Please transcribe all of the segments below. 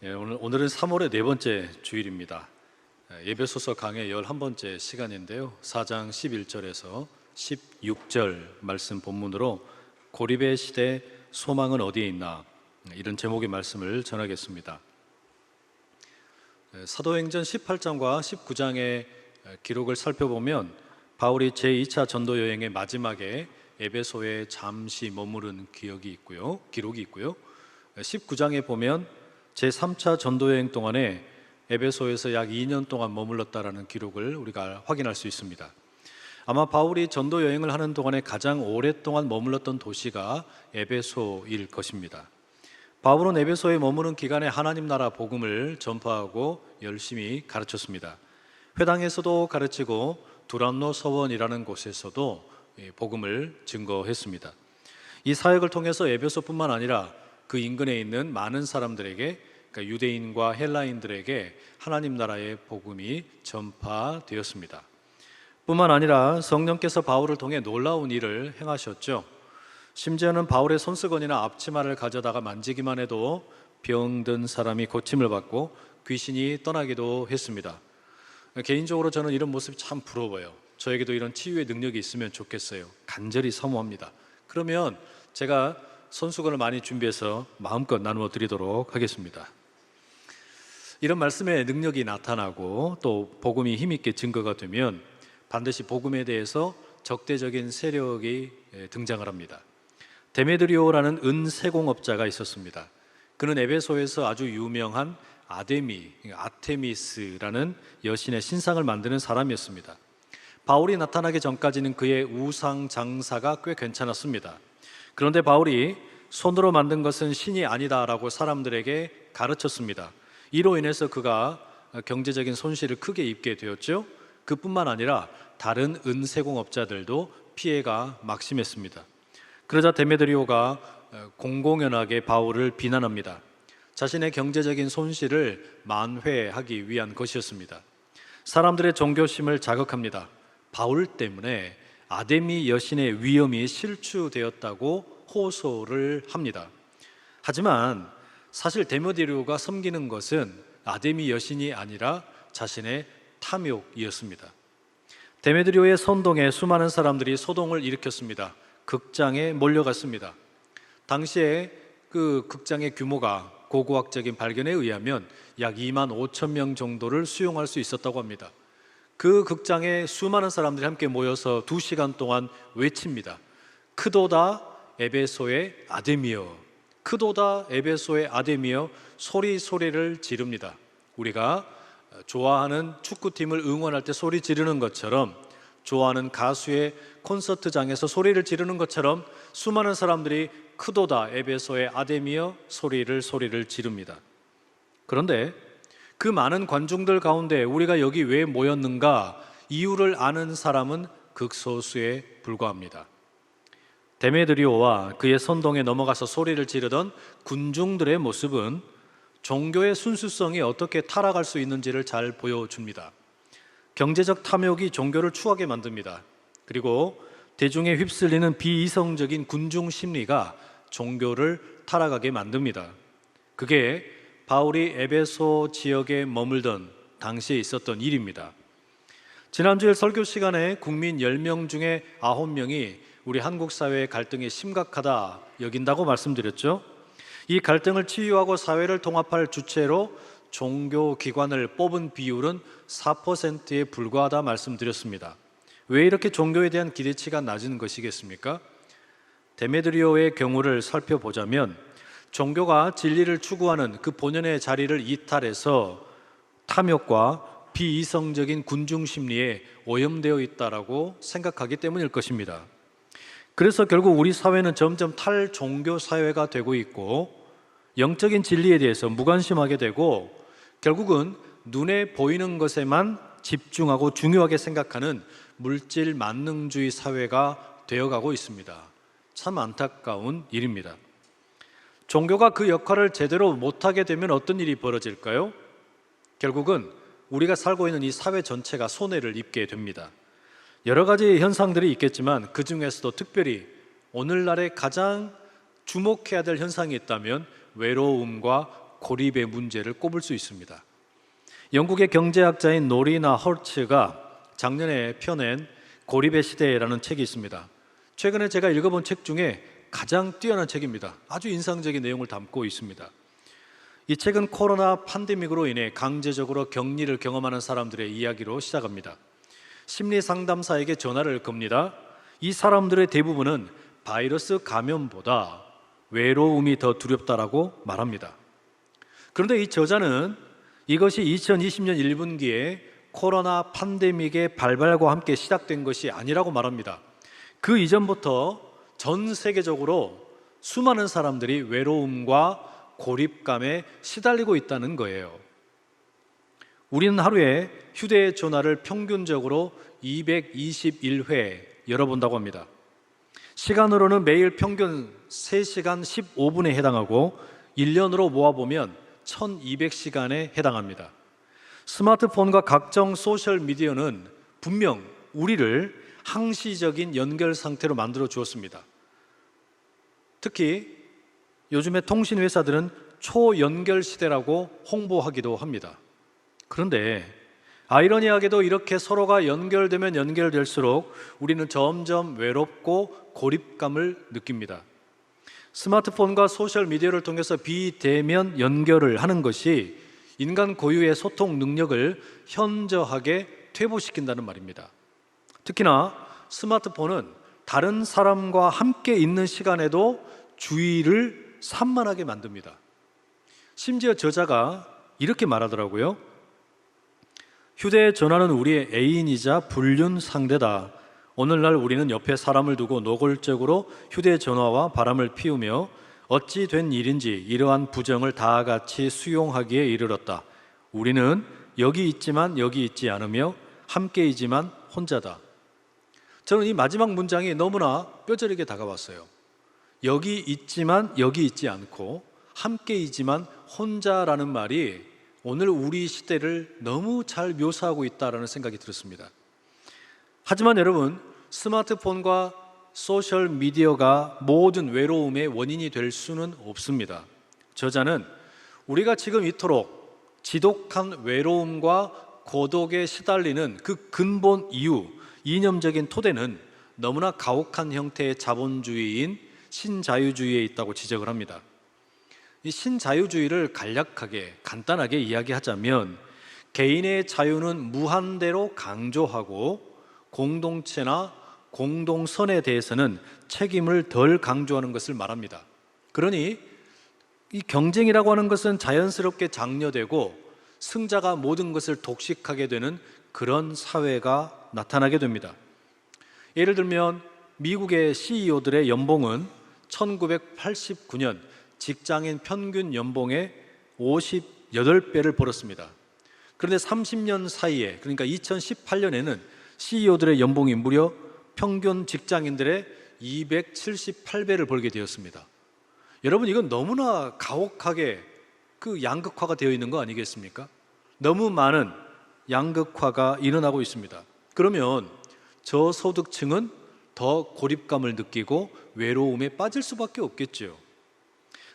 오늘은 3월의 네 번째 주일입니다. 예배소서 강의 11번째 시간인데요. 4장 11절에서 16절 말씀 본문으로 고립의 시대 소망은 어디에 있나, 이런 제목의 말씀을 전하겠습니다. 사도행전 18장과 19장의 기록을 살펴보면 바울이 제2차 전도 여행의 마지막에 에베소에 잠시 머무른 기록이 있고요. 19장에 보면 제3차 전도여행 동안에 에베소에서 약 2년 동안 머물렀다라는 기록을 우리가 확인할 수 있습니다. 아마 바울이 전도여행을 하는 동안에 가장 오랫동안 머물렀던 도시가 에베소일 것입니다. 바울은 에베소에 머무는 기간에 하나님 나라 복음을 전파하고 열심히 가르쳤습니다. 회당에서도 가르치고 두란노 서원이라는 곳에서도 복음을 증거했습니다. 이 사역을 통해서 에베소뿐만 아니라 그 인근에 있는 많은 사람들에게, 그러니까 유대인과 헬라인들에게 하나님 나라의 복음이 전파되었습니다. 뿐만 아니라 성령께서 바울을 통해 놀라운 일을 행하셨죠. 심지어는 바울의 손수건이나 앞치마를 가져다가 만지기만 해도 병든 사람이 고침을 받고 귀신이 떠나기도 했습니다. 개인적으로 저는 이런 모습이 참 부러워요. 저에게도 이런 치유의 능력이 있으면 좋겠어요. 간절히 사모합니다. 그러면 제가 손수건을 많이 준비해서 마음껏 나누어 드리도록 하겠습니다. 이런 말씀의 능력이 나타나고 또 복음이 힘있게 증거가 되면 반드시 복음에 대해서 적대적인 세력이 등장을 합니다. 데메드리오라는 은세공업자가 있었습니다. 그는 에베소에서 아주 유명한 아테미스라는 여신의 신상을 만드는 사람이었습니다. 바울이 나타나기 전까지는 그의 우상 장사가 꽤 괜찮았습니다. 그런데 바울이 손으로 만든 것은 신이 아니다라고 사람들에게 가르쳤습니다. 이로 인해서 그가 경제적인 손실을 크게 입게 되었죠. 그뿐만 아니라 다른 은세공업자들도 피해가 막심했습니다. 그러자 데메드리오가 공공연하게 바울을 비난합니다. 자신의 경제적인 손실을 만회하기 위한 것이었습니다. 사람들의 종교심을 자극합니다. 바울 때문에 아데미 여신의 위엄이 실추되었다고 호소를 합니다. 하지만 사실 데메드리오가 섬기는 것은 아데미 여신이 아니라 자신의 탐욕이었습니다. 데메드리오의 선동에 수많은 사람들이 소동을 일으켰습니다. 극장에 몰려갔습니다. 당시에 그 극장의 규모가 고고학적인 발견에 의하면 약 2만 5천 명 정도를 수용할 수 있었다고 합니다. 그 극장에 수많은 사람들이 함께 모여서 2시간 동안 외칩니다. 크도다 에베소의 아데미여, 크도다 에베소의 아데미여, 소리를 지릅니다. 우리가 좋아하는 축구팀을 응원할 때 소리 지르는 것처럼, 좋아하는 가수의 콘서트장에서 소리를 지르는 것처럼 수많은 사람들이 크도다 에베소의 아데미여, 소리를 지릅니다. 그런데 그 많은 관중들 가운데 우리가 여기 왜 모였는가 이유를 아는 사람은 극소수에 불과합니다. 데메드리오와 그의 선동에 넘어가서 소리를 지르던 군중들의 모습은 종교의 순수성이 어떻게 타락할 수 있는지를 잘 보여줍니다. 경제적 탐욕이 종교를 추하게 만듭니다. 그리고 대중에 휩쓸리는 비이성적인 군중 심리가 종교를 타락하게 만듭니다. 그게 바울이 에베소 지역에 머물던 당시에 있었던 일입니다. 지난주에 설교 시간에 국민 10명 중에 9명이 우리 한국 사회의 갈등이 심각하다 여긴다고 말씀드렸죠. 이 갈등을 치유하고 사회를 통합할 주체로 종교기관을 뽑은 비율은 4%에 불과하다 말씀드렸습니다. 왜 이렇게 종교에 대한 기대치가 낮은 것이겠습니까? 데메드리오의 경우를 살펴보자면 종교가 진리를 추구하는 그 본연의 자리를 이탈해서 탐욕과 비이성적인 군중 심리에 오염되어 있다라고 생각하기 때문일 것입니다. 그래서 결국 우리 사회는 점점 탈종교 사회가 되고 있고 영적인 진리에 대해서 무관심하게 되고 결국은 눈에 보이는 것에만 집중하고 중요하게 생각하는 물질 만능주의 사회가 되어가고 있습니다. 참 안타까운 일입니다. 종교가 그 역할을 제대로 못하게 되면 어떤 일이 벌어질까요? 결국은 우리가 살고 있는 이 사회 전체가 손해를 입게 됩니다. 여러 가지 현상들이 있겠지만 그 중에서도 특별히 오늘날에 가장 주목해야 될 현상이 있다면 외로움과 고립의 문제를 꼽을 수 있습니다. 영국의 경제학자인 노리나 헐츠가 작년에 펴낸 고립의 시대라는 책이 있습니다. 최근에 제가 읽어본 책 중에 가장 뛰어난 책입니다. 아주 인상적인 내용을 담고 있습니다. 이 책은 코로나 팬데믹으로 인해 강제적으로 격리를 경험하는 사람들의 이야기로 시작합니다. 심리 상담사에게 전화를 겁니다. 이 사람들의 대부분은 바이러스 감염보다 외로움이 더 두렵다라고 말합니다. 그런데 이 저자는 이것이 2020년 1분기에 코로나 팬데믹의 발발과 함께 시작된 것이 아니라고 말합니다. 그 이전부터 전 세계적으로 수많은 사람들이 외로움과 고립감에 시달리고 있다는 거예요. 우리는 하루에 휴대전화를 평균적으로 221회 열어본다고 합니다. 시간으로는 매일 평균 3시간 15분에 해당하고 1년으로 모아보면 1200시간에 해당합니다. 스마트폰과 각종 소셜미디어는 분명 우리를 항시적인 연결 상태로 만들어 주었습니다. 특히 요즘에 통신회사들은 초연결 시대라고 홍보하기도 합니다. 그런데 아이러니하게도 이렇게 서로가 연결되면 연결될수록 우리는 점점 외롭고 고립감을 느낍니다. 스마트폰과 소셜미디어를 통해서 비대면 연결을 하는 것이 인간 고유의 소통 능력을 현저하게 퇴보시킨다는 말입니다. 특히나 스마트폰은 다른 사람과 함께 있는 시간에도 주의를 산만하게 만듭니다. 심지어 저자가 이렇게 말하더라고요. 휴대전화는 우리의 애인이자 불륜 상대다. 오늘날 우리는 옆에 사람을 두고 노골적으로 휴대전화와 바람을 피우며 어찌 된 일인지 이러한 부정을 다 같이 수용하기에 이르렀다. 우리는 여기 있지만 여기 있지 않으며 함께이지만 혼자다. 저는 이 마지막 문장이 너무나 뼈저리게 다가왔어요. 여기 있지만 여기 있지 않고 함께이지만 혼자라는 말이 오늘 우리 시대를 너무 잘 묘사하고 있다는 생각이 들었습니다. 하지만 여러분, 스마트폰과 소셜미디어가 모든 외로움의 원인이 될 수는 없습니다. 저자는 우리가 지금 이토록 지독한 외로움과 고독에 시달리는 그 근본 이유, 이념적인 토대는 너무나 가혹한 형태의 자본주의인 신자유주의에 있다고 지적을 합니다. 이 신자유주의를 간략하게 간단하게 이야기하자면 개인의 자유는 무한대로 강조하고 공동체나 공동선에 대해서는 책임을 덜 강조하는 것을 말합니다. 그러니 이 경쟁이라고 하는 것은 자연스럽게 장려되고 승자가 모든 것을 독식하게 되는 그런 사회가 나타나게 됩니다. 예를 들면 미국의 CEO들의 연봉은 1989년 직장인 평균 연봉의 58배를 벌었습니다. 그런데 30년 사이에, 그러니까 2018년에는 CEO들의 연봉이 무려 평균 직장인들의 278배를 벌게 되었습니다. 여러분, 이건 너무나 가혹하게 그 양극화가 되어 있는 거 아니겠습니까? 너무 많은 양극화가 일어나고 있습니다. 그러면 저소득층은 더 고립감을 느끼고 외로움에 빠질 수밖에 없겠죠.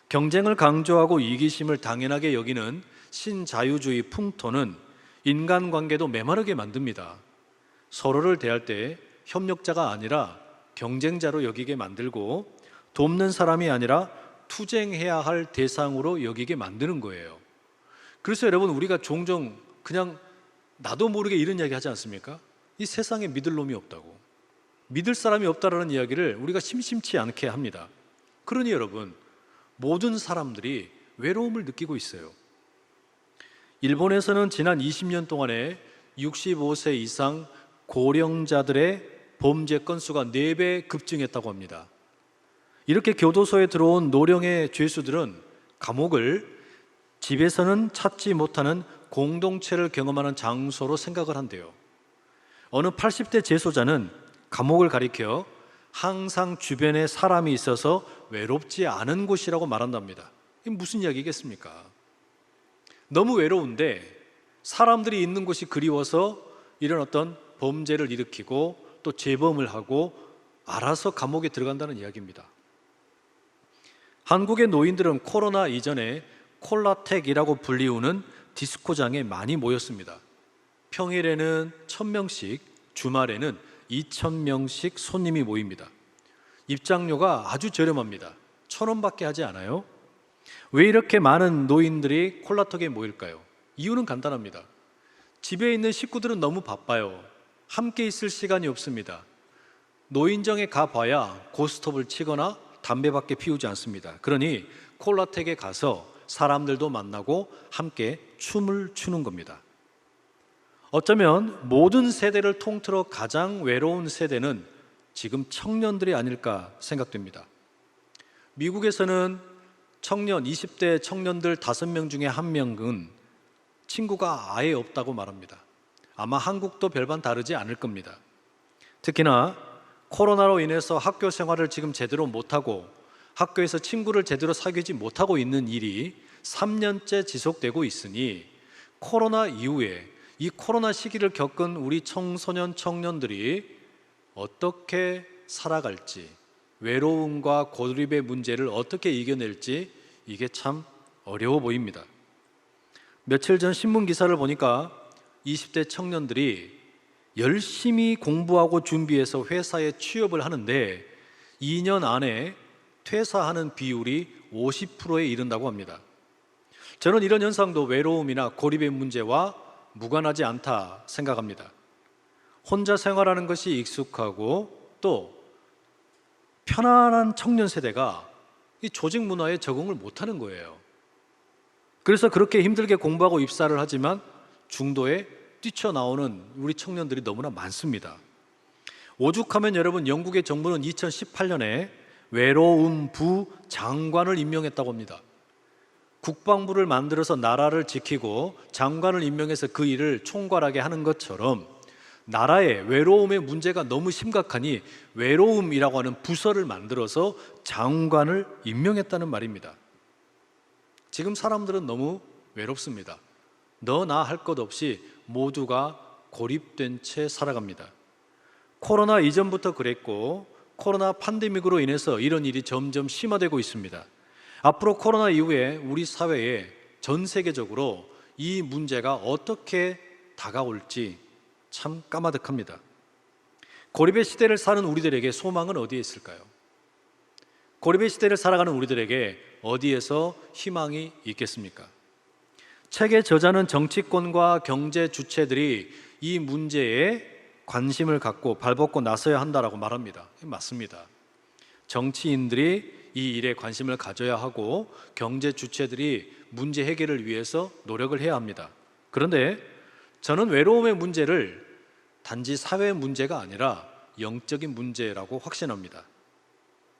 경쟁을 강조하고 이기심을 당연하게 여기는 신자유주의 풍토는 인간관계도 메마르게 만듭니다. 서로를 대할 때 협력자가 아니라 경쟁자로 여기게 만들고 돕는 사람이 아니라 투쟁해야 할 대상으로 여기게 만드는 거예요. 그래서 여러분, 우리가 종종 그냥 나도 모르게 이런 이야기 하지 않습니까? 이 세상에 믿을 놈이 없다고, 믿을 사람이 없다라는 이야기를 우리가 심심치 않게 합니다. 그러니 여러분, 모든 사람들이 외로움을 느끼고 있어요. 일본에서는 지난 20년 동안에 65세 이상 고령자들의 범죄 건수가 4배 급증했다고 합니다. 이렇게 교도소에 들어온 노령의 죄수들은 감옥을 집에서는 찾지 못하는 공동체를 경험하는 장소로 생각을 한대요. 어느 80대 재소자는 감옥을 가리켜 항상 주변에 사람이 있어서 외롭지 않은 곳이라고 말한답니다. 이게 무슨 이야기겠습니까? 너무 외로운데 사람들이 있는 곳이 그리워서 이런 어떤 범죄를 일으키고 또 재범을 하고 알아서 감옥에 들어간다는 이야기입니다. 한국의 노인들은 코로나 이전에 콜라텍이라고 불리우는 디스코장에 많이 모였습니다. 평일에는 1,000명씩, 주말에는 2,000명씩 손님이 모입니다. 입장료가 아주 저렴합니다. 1,000원밖에 하지 않아요. 왜 이렇게 많은 노인들이 콜라텍에 모일까요? 이유는 간단합니다. 집에 있는 식구들은 너무 바빠요. 함께 있을 시간이 없습니다. 노인정에 가봐야 고스톱을 치거나 담배밖에 피우지 않습니다. 그러니 콜라텍에 가서 사람들도 만나고 함께 춤을 추는 겁니다. 어쩌면 모든 세대를 통틀어 가장 외로운 세대는 지금 청년들이 아닐까 생각됩니다. 미국에서는 청년, 20대 청년들 5명 중에 1명은 친구가 아예 없다고 말합니다. 아마 한국도 별반 다르지 않을 겁니다. 특히나 코로나로 인해서 학교 생활을 지금 제대로 못하고 학교에서 친구를 제대로 사귀지 못하고 있는 일이 3년째 지속되고 있으니 코로나 이후에 이 코로나 시기를 겪은 우리 청소년, 청년들이 어떻게 살아갈지, 외로움과 고립의 문제를 어떻게 이겨낼지 이게 참 어려워 보입니다. 며칠 전 신문 기사를 보니까 20대 청년들이 열심히 공부하고 준비해서 회사에 취업을 하는데 2년 안에 퇴사하는 비율이 50%에 이른다고 합니다. 저는 이런 현상도 외로움이나 고립의 문제와 무관하지 않다 생각합니다. 혼자 생활하는 것이 익숙하고 또 편안한 청년 세대가 이 조직 문화에 적응을 못하는 거예요. 그래서 그렇게 힘들게 공부하고 입사를 하지만 중도에 뛰쳐나오는 우리 청년들이 너무나 많습니다. 오죽하면 여러분, 영국의 정부는 2018년에 외로움부 장관을 임명했다고 합니다. 국방부를 만들어서 나라를 지키고 장관을 임명해서 그 일을 총괄하게 하는 것처럼 나라의 외로움의 문제가 너무 심각하니 외로움이라고 하는 부서를 만들어서 장관을 임명했다는 말입니다. 지금 사람들은 너무 외롭습니다. 너나 할 것 없이 모두가 고립된 채 살아갑니다. 코로나 이전부터 그랬고 코로나 팬데믹으로 인해서 이런 일이 점점 심화되고 있습니다. 앞으로 코로나 이후에 우리 사회에 전 세계적으로 이 문제가 어떻게 다가올지 참 까마득합니다. 고립의 시대를 사는 우리들에게 소망은 어디에 있을까요? 고립의 시대를 살아가는 우리들에게 어디에서 희망이 있겠습니까? 책의 저자는 정치권과 경제 주체들이 이 문제에 관심을 갖고 발벗고 나서야 한다라고 말합니다. 맞습니다. 정치인들이 이 일에 관심을 가져야 하고 경제 주체들이 문제 해결을 위해서 노력을 해야 합니다. 그런데 저는 외로움의 문제를 단지 사회 문제가 아니라 영적인 문제라고 확신합니다.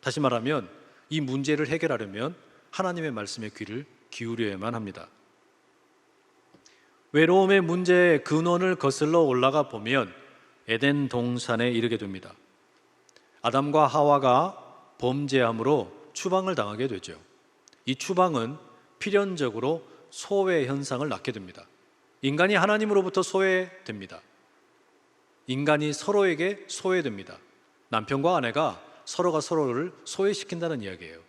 다시 말하면 이 문제를 해결하려면 하나님의 말씀에 귀를 기울여야만 합니다. 외로움의 문제의 근원을 거슬러 올라가 보면 에덴 동산에 이르게 됩니다. 아담과 하와가 범죄함으로 추방을 당하게 되죠. 이 추방은 필연적으로 소외 현상을 낳게 됩니다. 인간이 하나님으로부터 소외됩니다. 인간이 서로에게 소외됩니다. 남편과 아내가 서로가 서로를 소외시킨다는 이야기예요.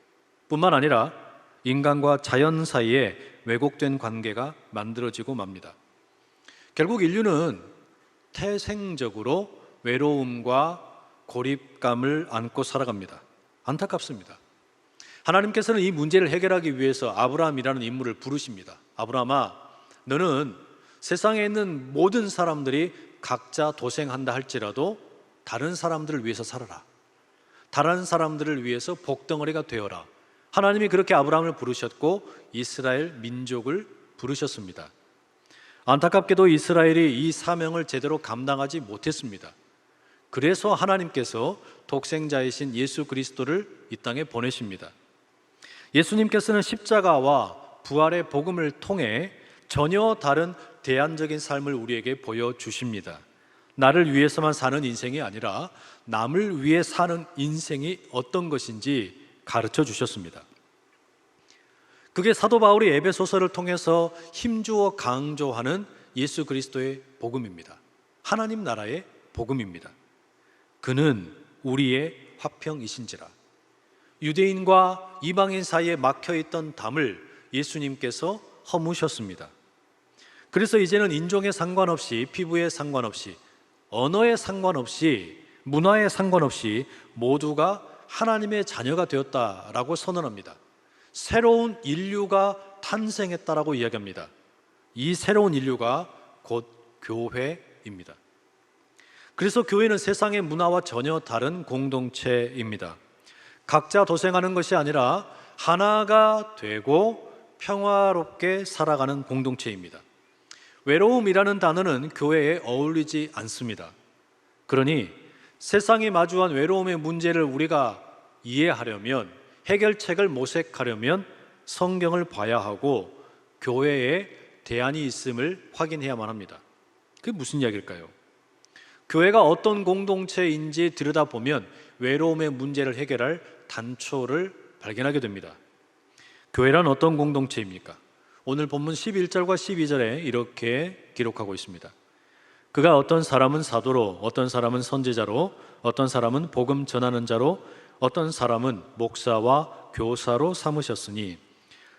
뿐만 아니라 인간과 자연 사이에 왜곡된 관계가 만들어지고 맙니다. 결국 인류는 태생적으로 외로움과 고립감을 안고 살아갑니다. 안타깝습니다. 하나님께서는 이 문제를 해결하기 위해서 아브라함이라는 인물을 부르십니다. 아브라함아, 너는 세상에 있는 모든 사람들이 각자 도생한다 할지라도 다른 사람들을 위해서 살아라. 다른 사람들을 위해서 복덩어리가 되어라. 하나님이 그렇게 아브라함을 부르셨고 이스라엘 민족을 부르셨습니다. 안타깝게도 이스라엘이 이 사명을 제대로 감당하지 못했습니다. 그래서 하나님께서 독생자이신 예수 그리스도를 이 땅에 보내십니다. 예수님께서는 십자가와 부활의 복음을 통해 전혀 다른 대안적인 삶을 우리에게 보여주십니다. 나를 위해서만 사는 인생이 아니라 남을 위해 사는 인생이 어떤 것인지 가르쳐 주셨습니다. 그게 사도 바울이 에베소서를 통해서 힘주어 강조하는 예수 그리스도의 복음입니다. 하나님 나라의 복음입니다. 그는 우리의 화평이신지라. 유대인과 이방인 사이에 막혀있던 담을 예수님께서 허무셨습니다. 그래서 이제는 인종에 상관없이, 피부에 상관없이, 언어에 상관없이, 문화에 상관없이 모두가 하나님의 자녀가 되었다라고 선언합니다. 새로운 인류가 탄생했다라고 이야기합니다. 이 새로운 인류가 곧 교회입니다. 그래서 교회는 세상의 문화와 전혀 다른 공동체입니다. 각자 도생하는 것이 아니라 하나가 되고 평화롭게 살아가는 공동체입니다. 외로움이라는 단어는 교회에 어울리지 않습니다. 그러니 세상이 마주한 외로움의 문제를 우리가 이해하려면, 해결책을 모색하려면 성경을 봐야 하고 교회에 대안이 있음을 확인해야만 합니다. 그게 무슨 이야기일까요? 교회가 어떤 공동체인지 들여다보면 외로움의 문제를 해결할 단초를 발견하게 됩니다. 교회란 어떤 공동체입니까? 오늘 본문 11절과 12절에 이렇게 기록하고 있습니다. 그가 어떤 사람은 사도로, 어떤 사람은 선지자로, 어떤 사람은 복음 전하는 자로, 어떤 사람은 목사와 교사로 삼으셨으니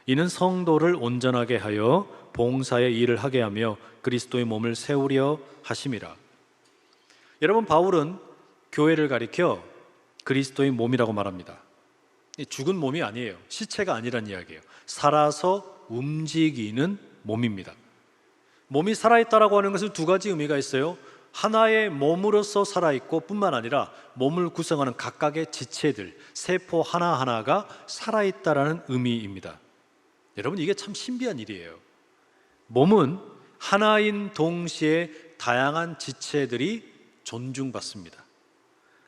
이는 성도를 온전하게 하여 봉사의 일을 하게 하며 그리스도의 몸을 세우려 하심이라. 여러분, 바울은 교회를 가리켜 그리스도의 몸이라고 말합니다. 죽은 몸이 아니에요. 시체가 아니란 이야기예요. 살아서 움직이는 몸입니다. 몸이 살아있다라고 하는 것은 두 가지 의미가 있어요. 하나의 몸으로서 살아있고 뿐만 아니라 몸을 구성하는 각각의 지체들, 세포 하나하나가 살아있다라는 의미입니다. 여러분, 이게 참 신비한 일이에요. 몸은 하나인 동시에 다양한 지체들이 존중받습니다.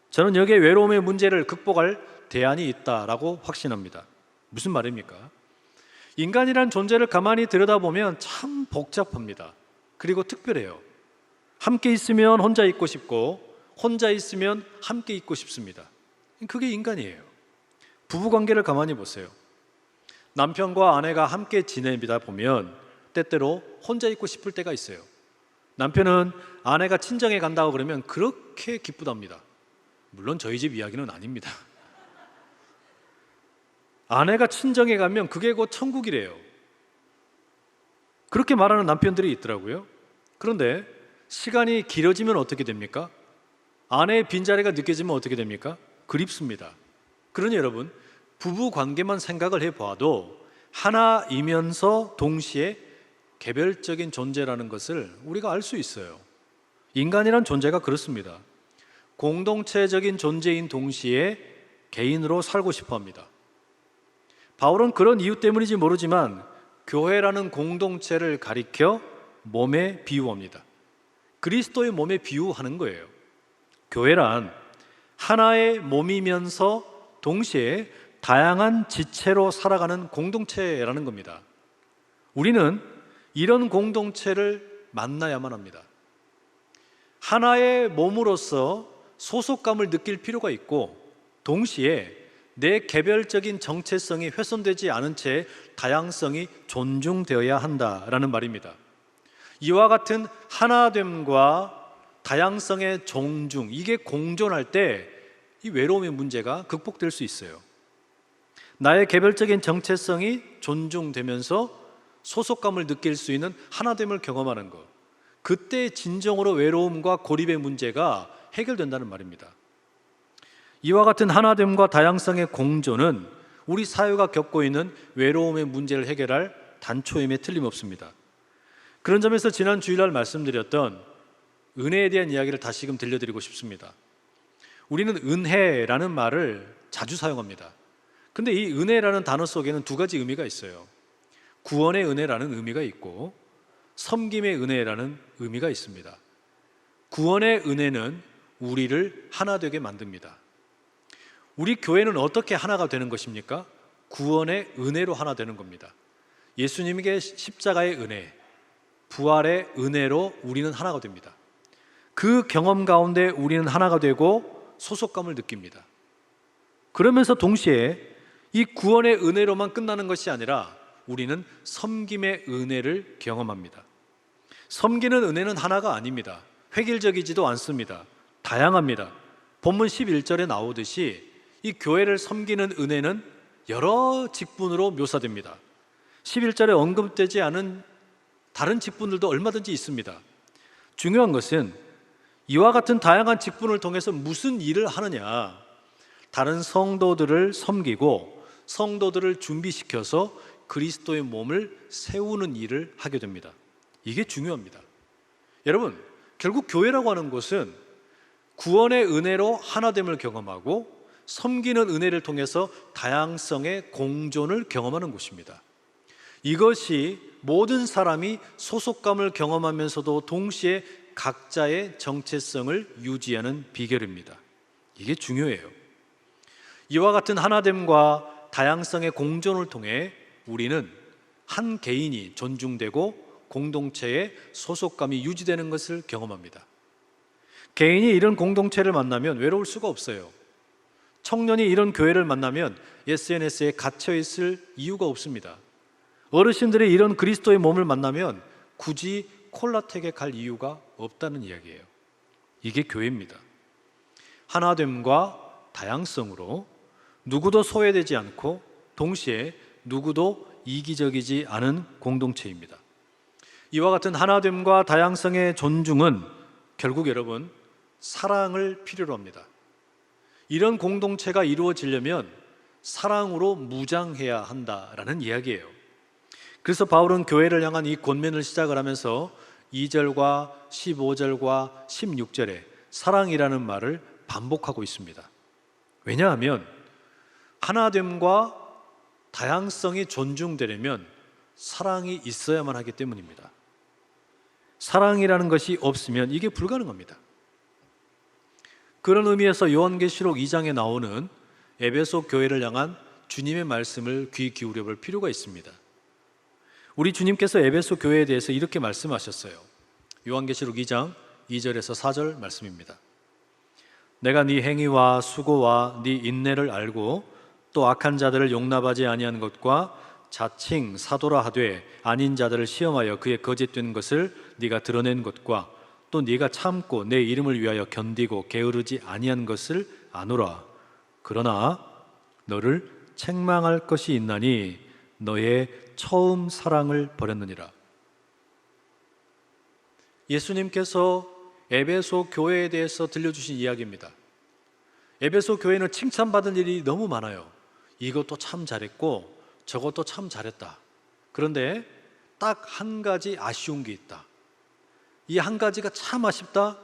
저는 여기에 외로움의 문제를 극복할 대안이 있다라고 확신합니다. 무슨 말입니까? 인간이란 존재를 가만히 들여다보면 참 복잡합니다. 그리고 특별해요. 함께 있으면 혼자 있고 싶고, 혼자 있으면 함께 있고 싶습니다. 그게 인간이에요. 부부관계를 가만히 보세요. 남편과 아내가 함께 지내다 보면 때때로 혼자 있고 싶을 때가 있어요. 남편은 아내가 친정에 간다고 그러면 그렇게 기쁘답니다. 물론 저희 집 이야기는 아닙니다. 아내가 친정에 가면 그게 곧 천국이래요. 그렇게 말하는 남편들이 있더라고요. 그런데 시간이 길어지면 어떻게 됩니까? 아내의 빈자리가 느껴지면 어떻게 됩니까? 그립습니다. 그러니 여러분, 부부 관계만 생각을 해봐도 하나이면서 동시에 개별적인 존재라는 것을 우리가 알 수 있어요. 인간이란 존재가 그렇습니다. 공동체적인 존재인 동시에 개인으로 살고 싶어 합니다. 바울은 그런 이유 때문인지 모르지만 교회라는 공동체를 가리켜 몸에 비유합니다. 그리스도의 몸에 비유하는 거예요. 교회란 하나의 몸이면서 동시에 다양한 지체로 살아가는 공동체라는 겁니다. 우리는 이런 공동체를 만나야만 합니다. 하나의 몸으로서 소속감을 느낄 필요가 있고, 동시에 내 개별적인 정체성이 훼손되지 않은 채 다양성이 존중되어야 한다라는 말입니다. 이와 같은 하나됨과 다양성의 존중, 이게 공존할 때 이 외로움의 문제가 극복될 수 있어요. 나의 개별적인 정체성이 존중되면서 소속감을 느낄 수 있는 하나됨을 경험하는 것, 그때 진정으로 외로움과 고립의 문제가 해결된다는 말입니다. 이와 같은 하나됨과 다양성의 공존은 우리 사회가 겪고 있는 외로움의 문제를 해결할 단초임에 틀림없습니다. 그런 점에서 지난 주일날 말씀드렸던 은혜에 대한 이야기를 다시금 들려드리고 싶습니다. 우리는 은혜라는 말을 자주 사용합니다. 근데 이 은혜라는 단어 속에는 두 가지 의미가 있어요. 구원의 은혜라는 의미가 있고 섬김의 은혜라는 의미가 있습니다. 구원의 은혜는 우리를 하나 되게 만듭니다. 우리 교회는 어떻게 하나가 되는 것입니까? 구원의 은혜로 하나 되는 겁니다. 예수님의 십자가의 은혜, 부활의 은혜로 우리는 하나가 됩니다. 그 경험 가운데 우리는 하나가 되고 소속감을 느낍니다. 그러면서 동시에 이 구원의 은혜로만 끝나는 것이 아니라 우리는 섬김의 은혜를 경험합니다. 섬기는 은혜는 하나가 아닙니다. 획일적이지도 않습니다. 다양합니다. 본문 11절에 나오듯이 이 교회를 섬기는 은혜는 여러 직분으로 묘사됩니다. 11절에 언급되지 않은 다른 직분들도 얼마든지 있습니다. 중요한 것은 이와 같은 다양한 직분을 통해서 무슨 일을 하느냐, 다른 성도들을 섬기고 성도들을 준비시켜서 그리스도의 몸을 세우는 일을 하게 됩니다. 이게 중요합니다. 여러분, 결국 교회라고 하는 것은 구원의 은혜로 하나됨을 경험하고 섬기는 은혜를 통해서 다양성의 공존을 경험하는 곳입니다. 이것이 모든 사람이 소속감을 경험하면서도 동시에 각자의 정체성을 유지하는 비결입니다. 이게 중요해요. 이와 같은 하나됨과 다양성의 공존을 통해 우리는 한 개인이 존중되고 공동체의 소속감이 유지되는 것을 경험합니다. 개인이 이런 공동체를 만나면 외로울 수가 없어요. 청년이 이런 교회를 만나면 SNS에 갇혀 있을 이유가 없습니다. 어르신들이 이런 그리스도의 몸을 만나면 굳이 콜라텍에 갈 이유가 없다는 이야기예요. 이게 교회입니다. 하나됨과 다양성으로 누구도 소외되지 않고 동시에 누구도 이기적이지 않은 공동체입니다. 이와 같은 하나됨과 다양성의 존중은 결국 여러분 사랑을 필요로 합니다. 이런 공동체가 이루어지려면 사랑으로 무장해야 한다라는 이야기예요. 그래서 바울은 교회를 향한 이 권면을 시작을 하면서 2절과 15절과 16절에 사랑이라는 말을 반복하고 있습니다. 왜냐하면 하나됨과 다양성이 존중되려면 사랑이 있어야만 하기 때문입니다. 사랑이라는 것이 없으면 이게 불가능합니다. 그런 의미에서 요한계시록 2장에 나오는 에베소 교회를 향한 주님의 말씀을 귀 기울여 볼 필요가 있습니다. 우리 주님께서 에베소 교회에 대해서 이렇게 말씀하셨어요. 요한계시록 2장 2절에서 4절 말씀입니다. 내가 네 행위와 수고와 네 인내를 알고 또 악한 자들을 용납하지 아니한 것과 자칭 사도라 하되 아닌 자들을 시험하여 그의 거짓된 것을 네가 드러낸 것과 또 네가 참고 내 이름을 위하여 견디고 게으르지 아니한 것을 아노라. 그러나 너를 책망할 것이 있나니 너의 처음 사랑을 버렸느니라. 예수님께서 에베소 교회에 대해서 들려주신 이야기입니다. 에베소 교회는 칭찬받은 일이 너무 많아요. 이것도 참 잘했고 저것도 참 잘했다. 그런데 딱 한 가지 아쉬운 게 있다. 이 한 가지가 참 아쉽다.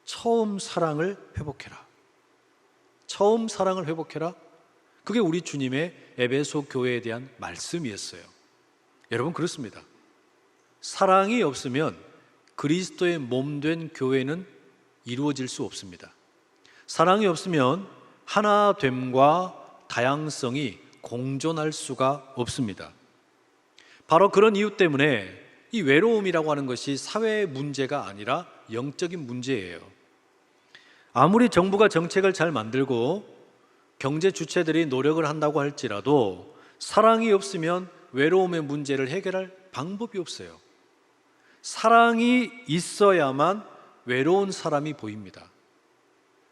처음 사랑을 회복해라. 처음 사랑을 회복해라. 그게 우리 주님의 에베소 교회에 대한 말씀이었어요. 여러분 그렇습니다. 사랑이 없으면 그리스도의 몸된 교회는 이루어질 수 없습니다. 사랑이 없으면 하나됨과 다양성이 공존할 수가 없습니다. 바로 그런 이유 때문에 이 외로움이라고 하는 것이 사회의 문제가 아니라 영적인 문제예요. 아무리 정부가 정책을 잘 만들고 경제 주체들이 노력을 한다고 할지라도 사랑이 없으면 외로움의 문제를 해결할 방법이 없어요. 사랑이 있어야만 외로운 사람이 보입니다.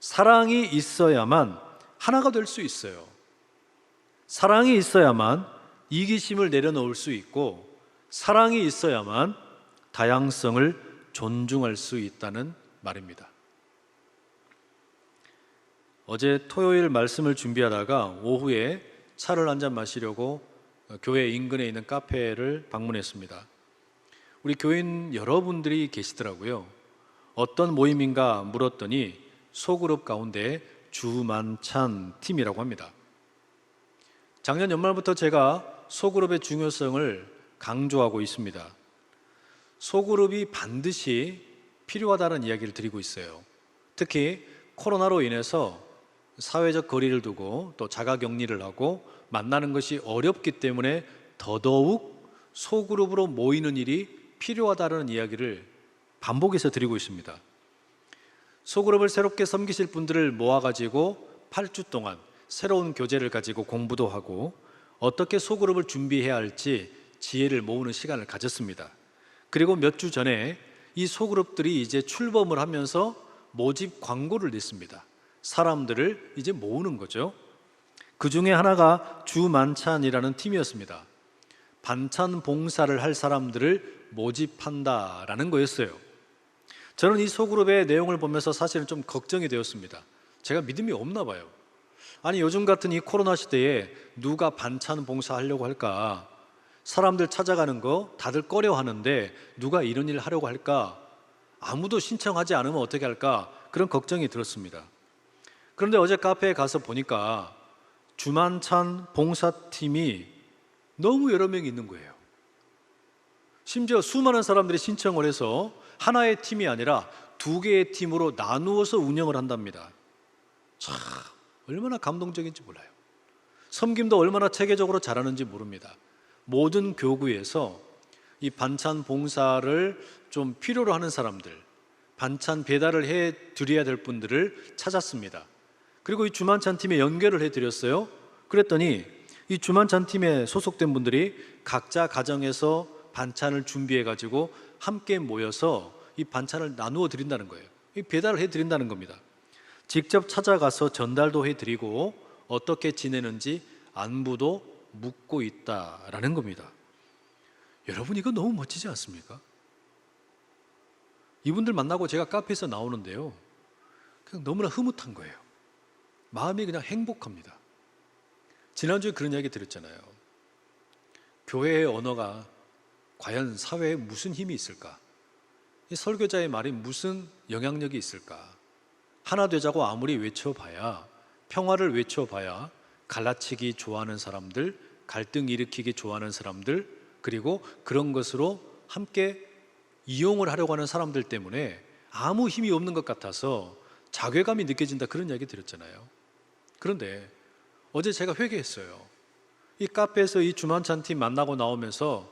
사랑이 있어야만 하나가 될 수 있어요. 사랑이 있어야만 이기심을 내려놓을 수 있고 사랑이 있어야만 다양성을 존중할 수 있다는 말입니다. 어제 토요일 말씀을 준비하다가 오후에 차를 한잔 마시려고 교회 인근에 있는 카페를 방문했습니다. 우리 교인 여러분들이 계시더라고요. 어떤 모임인가 물었더니 소그룹 가운데 주만찬 팀이라고 합니다. 작년 연말부터 제가 소그룹의 중요성을 강조하고 있습니다. 소그룹이 반드시 필요하다는 이야기를 드리고 있어요. 특히 코로나로 인해서 사회적 거리를 두고 또 자가격리를 하고 만나는 것이 어렵기 때문에 더더욱 소그룹으로 모이는 일이 필요하다는 이야기를 반복해서 드리고 있습니다. 소그룹을 새롭게 섬기실 분들을 모아가지고 8주 동안 새로운 교재를 가지고 공부도 하고 어떻게 소그룹을 준비해야 할지 지혜를 모으는 시간을 가졌습니다. 그리고 몇 주 전에 이 소그룹들이 이제 출범을 하면서 모집 광고를 냈습니다. 사람들을 이제 모으는 거죠. 그 중에 하나가 주만찬이라는 팀이었습니다. 반찬 봉사를 할 사람들을 모집한다라는 거였어요. 저는 이 소그룹의 내용을 보면서 사실은 좀 걱정이 되었습니다. 제가 믿음이 없나 봐요. 아니, 요즘 같은 이 코로나 시대에 누가 반찬 봉사하려고 할까? 사람들 찾아가는 거 다들 꺼려 하는데 누가 이런 일 하려고 할까? 아무도 신청하지 않으면 어떻게 할까? 그런 걱정이 들었습니다. 그런데 어제 카페에 가서 보니까 주만찬 봉사팀이 너무 여러 명이 있는 거예요. 심지어 수많은 사람들이 신청을 해서 하나의 팀이 아니라 두 개의 팀으로 나누어서 운영을 한답니다. 참, 얼마나 감동적인지 몰라요. 섬김도 얼마나 체계적으로 잘하는지 모릅니다. 모든 교구에서 이 반찬 봉사를 좀 필요로 하는 사람들, 반찬 배달을 해 드려야 될 분들을 찾았습니다. 그리고 이 주만찬 팀에 연결을 해 드렸어요. 그랬더니 이 주만찬 팀에 소속된 분들이 각자 가정에서 반찬을 준비해 가지고 함께 모여서 이 반찬을 나누어 드린다는 거예요. 이 배달을 해 드린다는 겁니다. 직접 찾아가서 전달도 해 드리고 어떻게 지내는지 안부도 묻고 있다라는 겁니다. 여러분, 이거 너무 멋지지 않습니까? 이분들 만나고 제가 카페에서 나오는데요, 그냥 너무나 흐뭇한 거예요. 마음이 그냥 행복합니다. 지난주에 그런 이야기 드렸잖아요. 교회의 언어가 과연 사회에 무슨 힘이 있을까? 이 설교자의 말이 무슨 영향력이 있을까? 하나 되자고 아무리 외쳐봐야, 평화를 외쳐봐야 갈라치기 좋아하는 사람들, 갈등 일으키기 좋아하는 사람들, 그리고 그런 것으로 함께 이용을 하려고 하는 사람들 때문에 아무 힘이 없는 것 같아서 자괴감이 느껴진다, 그런 이야기 드렸잖아요. 그런데 어제 제가 회개했어요. 이 카페에서 이 주만찬 팀 만나고 나오면서,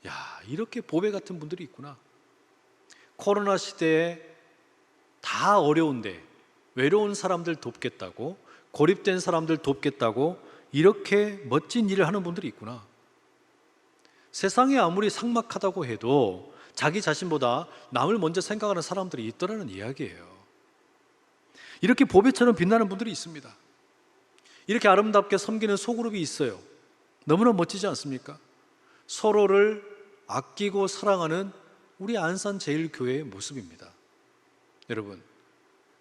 야, 이렇게 보배 같은 분들이 있구나. 코로나 시대에 다 어려운데 외로운 사람들 돕겠다고, 고립된 사람들 돕겠다고 이렇게 멋진 일을 하는 분들이 있구나. 세상이 아무리 삭막하다고 해도 자기 자신보다 남을 먼저 생각하는 사람들이 있더라는 이야기예요. 이렇게 보배처럼 빛나는 분들이 있습니다. 이렇게 아름답게 섬기는 소그룹이 있어요. 너무나 멋지지 않습니까? 서로를 아끼고 사랑하는 우리 안산제일교회의 모습입니다. 여러분,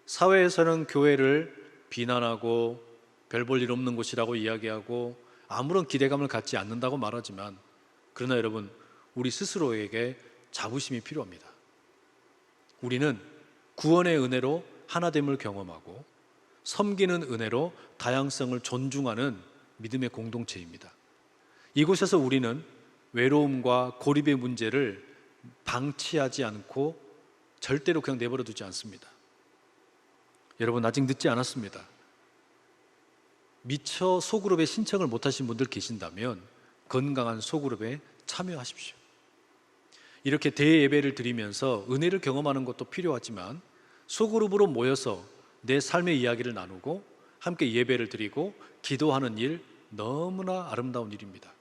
사회에서는 교회를 비난하고 별 볼 일 없는 곳이라고 이야기하고 아무런 기대감을 갖지 않는다고 말하지만, 그러나 여러분, 우리 스스로에게 자부심이 필요합니다. 우리는 구원의 은혜로 하나됨을 경험하고 섬기는 은혜로 다양성을 존중하는 믿음의 공동체입니다. 이곳에서 우리는 외로움과 고립의 문제를 방치하지 않고 절대로 그냥 내버려 두지 않습니다. 여러분, 아직 늦지 않았습니다. 미처 소그룹에 신청을 못하신 분들 계신다면 건강한 소그룹에 참여하십시오. 이렇게 대예배를 드리면서 은혜를 경험하는 것도 필요하지만 소그룹으로 모여서 내 삶의 이야기를 나누고 함께 예배를 드리고 기도하는 일, 너무나 아름다운 일입니다.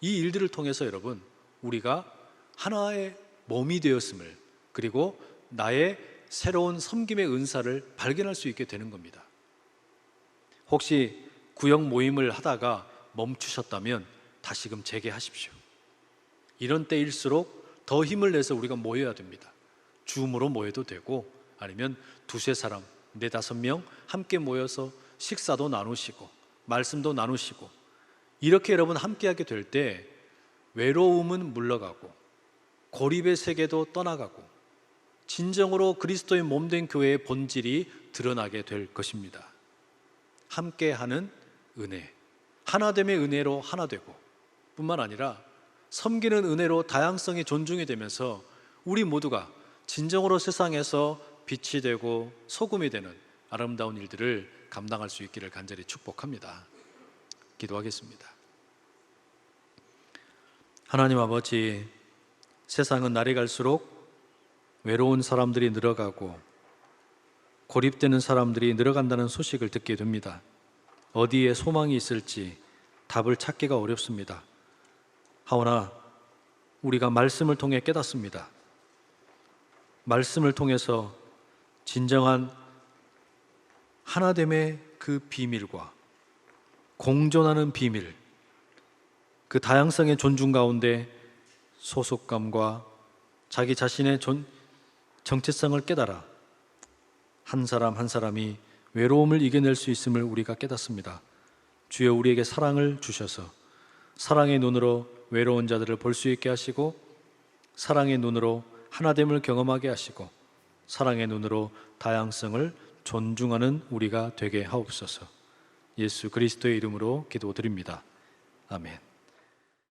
이 일들을 통해서 여러분, 우리가 하나의 몸이 되었음을, 그리고 나의 새로운 섬김의 은사를 발견할 수 있게 되는 겁니다. 혹시 구역 모임을 하다가 멈추셨다면 다시금 재개하십시오. 이런 때일수록 더 힘을 내서 우리가 모여야 됩니다. 줌으로 모여도 되고 아니면 두세 사람, 네다섯 명 함께 모여서 식사도 나누시고 말씀도 나누시고, 이렇게 여러분 함께하게 될 때 외로움은 물러가고 고립의 세계도 떠나가고 진정으로 그리스도의 몸된 교회의 본질이 드러나게 될 것입니다. 함께하는 은혜, 하나됨의 은혜로 하나 되고 뿐만 아니라 섬기는 은혜로 다양성이 존중이 되면서 우리 모두가 진정으로 세상에서 빛이 되고 소금이 되는 아름다운 일들을 감당할 수 있기를 간절히 축복합니다. 기도하겠습니다. 하나님 아버지, 세상은 날이 갈수록 외로운 사람들이 늘어가고 고립되는 사람들이 늘어간다는 소식을 듣게 됩니다. 어디에 소망이 있을지 답을 찾기가 어렵습니다. 하오나 우리가 말씀을 통해 깨닫습니다. 말씀을 통해서 진정한 하나됨의 그 비밀과 공존하는 비밀, 그 다양성의 존중 가운데 소속감과 자기 자신의 정체성을 깨달아 한 사람 한 사람이 외로움을 이겨낼 수 있음을 우리가 깨닫습니다. 주여 우리에게 사랑을 주셔서 사랑의 눈으로 외로운 자들을 볼 수 있게 하시고 사랑의 눈으로 하나됨을 경험하게 하시고 사랑의 눈으로 다양성을 존중하는 우리가 되게 하옵소서. 예수 그리스도의 이름으로 기도드립니다. 아멘.